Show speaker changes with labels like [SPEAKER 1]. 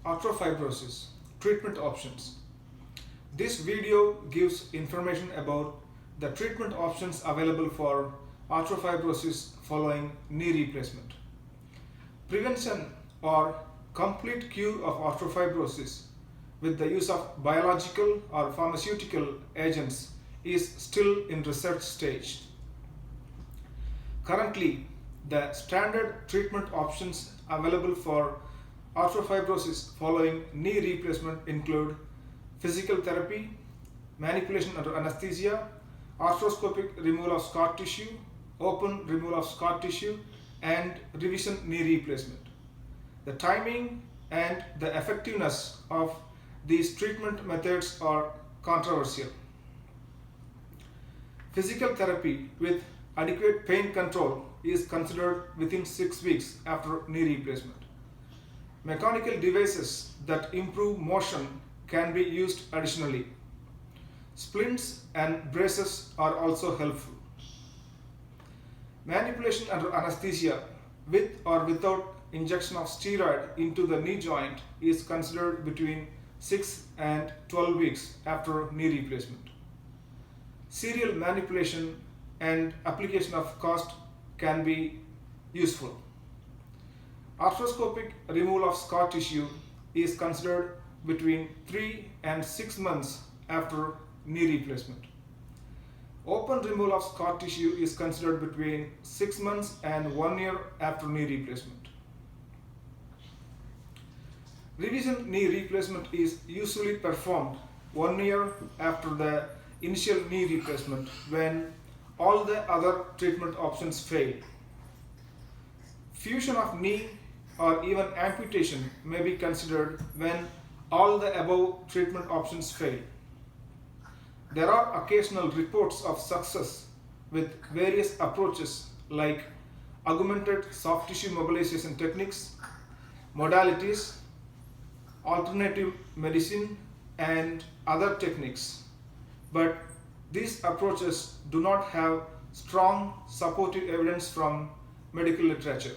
[SPEAKER 1] Arthrofibrosis treatment options. This video gives information about the treatment options available for arthrofibrosis following knee replacement. Prevention or complete cure of arthrofibrosis with the use of biological or pharmaceutical agents is still in research stage. Currently, the standard treatment options available for arthrofibrosis following knee replacement include physical therapy, manipulation under anesthesia, arthroscopic removal of scar tissue, open removal of scar tissue, and revision knee replacement. The timing and the effectiveness of these treatment methods are controversial. Physical therapy with adequate pain control is considered within 6 weeks after knee replacement. Mechanical devices that improve motion can be used additionally. Splints and braces are also helpful. Manipulation under anesthesia with or without injection of steroid into the knee joint is considered between 6 and 12 weeks after knee replacement. Serial manipulation and application of cast can be useful. Arthroscopic removal of scar tissue is considered between 3 and 6 months after knee replacement. Open removal of scar tissue is considered between 6 months and 1 year after knee replacement. Revision knee replacement is usually performed 1 year after the initial knee replacement when all the other treatment options fail. Fusion of knee or even amputation may be considered when all the above treatment options fail. There are occasional reports of success with various approaches like augmented soft tissue mobilization techniques, modalities, alternative medicine, and other techniques. But these approaches do not have strong supportive evidence from medical literature.